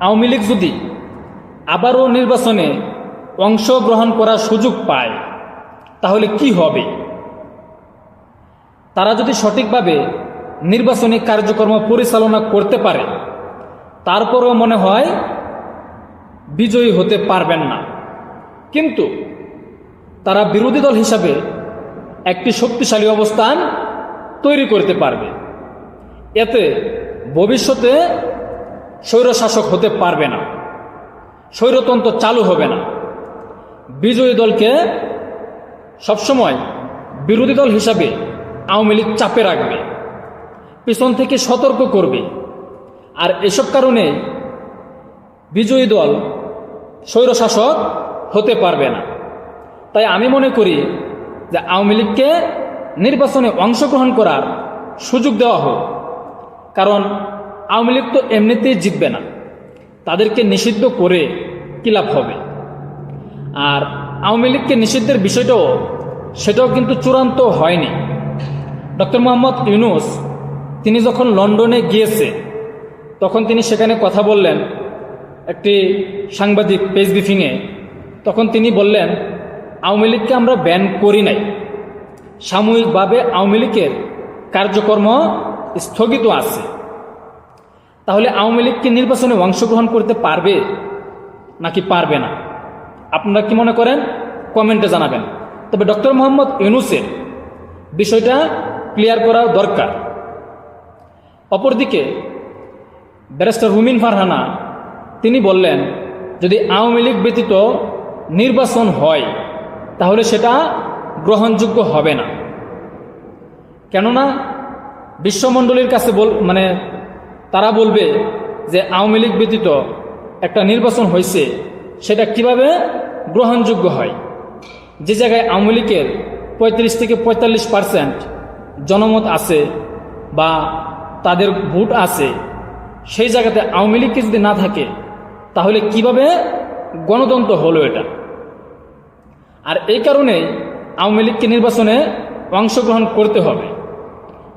আওয়ামী লীগ যদি আবারও নির্বাচনে অংশগ্রহণ করার সুযোগ পায় তাহলে কি হবে? তারা যদি সঠিকভাবে নির্বাচনী কার্যক্রম পরিচালনা করতে পারে তারপরও মনে হয় বিজয়ী হতে পারবেন না, কিন্তু তারা বিরোধী দল হিসাবে একটি শক্তিশালী অবস্থান তৈরি করতে পারবে। এতে ভবিষ্যতে স্বৈরশাসক হতে পারবে না, স্বৈরতন্ত্র চালু হবে না। বিজয়ী দলকে সবসময় বিরোধী দল হিসাবে আওয়ামী লীগ চাপে রাখবে, পিছন থেকে সতর্ক করবে। আর এসব কারণে বিজয়ী দল স্বৈরশাসক হতে পারবে না। তাই আমি মনে করি যে আওয়ামী লীগকে নির্বাচনে অংশগ্রহণ করার সুযোগ দেওয়া হোক, কারণ আওয়ামী লীগ তো এমনিতেই জিতবে না, তাদেরকে নিষিদ্ধ করে কী লাভ হবে? আর আওয়ামী লীগকে নিষিদ্ধের সেটাও কিন্তু চূড়ান্ত হয়নি। ডক্টর মোহাম্মদ ইউনূস তিনি যখন লন্ডনে গিয়েছে তখন তিনি সেখানে কথা বললেন একটি সাংবাদিক প্রেস ব্রিফিংয়ে। তখন তিনি বললেন, আওয়ামী লীগকে আমরা ব্যান করি নাই, সাময়িকভাবে আওয়ামী লীগের কার্যক্রম স্থগিত আছে। তাহলে আওয়ামী লীগ কি নির্বাচনে অংশগ্রহণ করতে পারবে নাকি পারবে না? আপনারা কি মনে করেন? কমেন্টে জানাবেন। তবে ডক্টর মোহাম্মদ ইউনূসের বিষয়টা ক্লিয়ার করা দরকার। অপরদিকে ব্যারিস্টার রুমিন ফারহানা তিনি বললেন, যদি আওয়ামী লীগ ব্যতীত নির্বাচন হয় তাহলে সেটা গ্রহণযোগ্য হবে না। কেননা বিশ্বমণ্ডলীর কাছে তারা বলবে যে আওয়ামী লীগ ব্যতীত একটা নির্বাচন হয়েছে, সেটা কিভাবে গ্রহণযোগ্য হয়? যে জায়গায় আওয়ামী লীগের 35 থেকে 45% জনমত আছে বা তাদের ভোট আছে, সেই জায়গাতে আওয়ামী লীগকে যদি না থাকে তাহলে কিভাবে গণতন্ত্র হলো এটা? আর এই কারণে আওয়ামী লীগকে নির্বাচনে অংশগ্রহণ করতে হবে।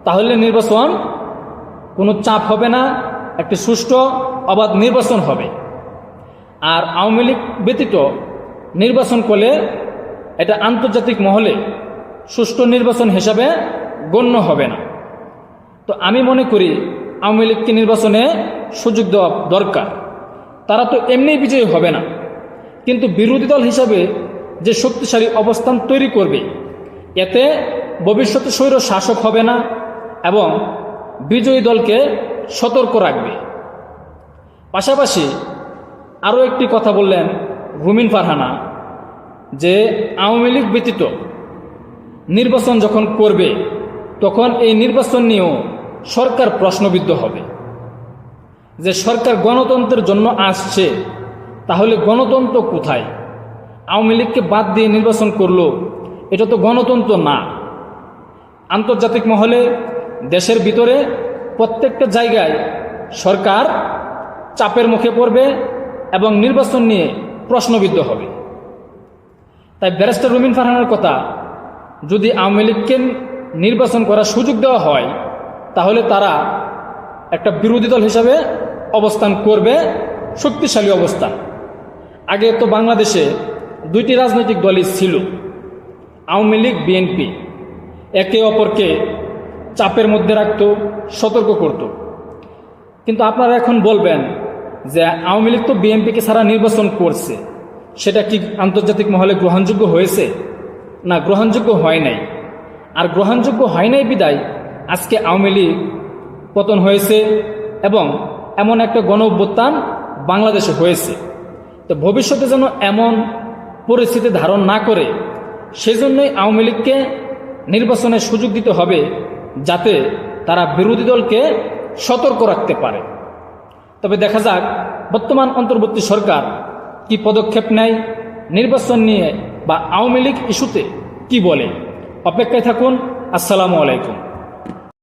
তাহলে নির্বাচন কোনো চাপ হবে না, একটি সুষ্ঠু অবাধ নির্বাচন হবে। আর আওয়ামী লীগ ব্যতীত নির্বাচন করলে এটা আন্তর্জাতিক মহলে সুষ্ঠু নির্বাচন হিসাবে গণ্য হবে না। তো আমি মনে করি আওয়ামী লীগকে নির্বাচনে সুযোগ দেওয়া দরকার। তারা তো এমনিই বিজয়ী হবে না, কিন্তু বিরোধী দল হিসাবে যে শক্তিশালী অবস্থান তৈরি করবে, এতে ভবিষ্যতে স্বৈর শাসক হবে না এবং বিজয়ী দলকে সতর্ক রাখবে। পাশাপাশি আরও একটি কথা বললেন রুমিন ফারহানা, যে আওয়ামী লীগ ব্যতীত নির্বাচন যখন করবে তখন এই নির্বাচন নিয়েও সরকার প্রশ্নবিদ্ধ হবে। যে সরকার গণতন্ত্রের জন্য আসছে, তাহলে গণতন্ত্র কোথায়? আওয়ামী লীগকে বাদ দিয়ে নির্বাচন করলো, এটা তো গণতন্ত্র না। আন্তর্জাতিক মহলে, দেশের ভিতরে প্রত্যেকটা জায়গায় সরকার চাপের মুখে পড়বে এবং নির্বাচন নিয়ে প্রশ্নবিদ্ধ হবে। তাই ব্যারিস্টার রুমিন ফারহানার কথা, যদি আওয়ামী লীগকে নির্বাচন করার সুযোগ দেওয়া হয় তাহলে তারা একটা বিরোধী দল হিসাবে অবস্থান করবে, শক্তিশালী অবস্থান। আগে তো বাংলাদেশে দুইটি রাজনৈতিক দলই ছিল, আওয়ামী লীগ, বিএনপি। একে অপরকে চাপের মধ্যে রাখত, সতর্ক করত। কিন্তু আপনারা এখন বলবেন যে আওয়ামী লীগ তো বিএনপিকে ছাড়া নির্বাচন করছে, সেটা কি আন্তর্জাতিক মহলে গ্রহণযোগ্য হয়েছে? না, গ্রহণযোগ্য হয় নাই। আর গ্রহণযোগ্য হয় নাই বিদায় আজকে আওয়ামী লীগ পতন হয়েছে এবং এমন একটা গণ অভ্যুত্থান বাংলাদেশে হয়েছে। তো ভবিষ্যতে যেন এমন পরিস্থিতি ধারণ না করে, সেজন্যই আওয়ামী লীগকে নির্বাচনের সুযোগ দিতে হবে, যাতে তারা বিরোধী দলকে সতর্ক রাখতে পারে। তবে দেখা যাক বর্তমান অন্তর্বর্তী সরকার কি পদক্ষেপ নেয় নির্বাচন নিয়ে বা আওয়ামী লীগ ইস্যুতে কি বলে। অপেক্ষায় থাকুন। আসসালামু আলাইকুম।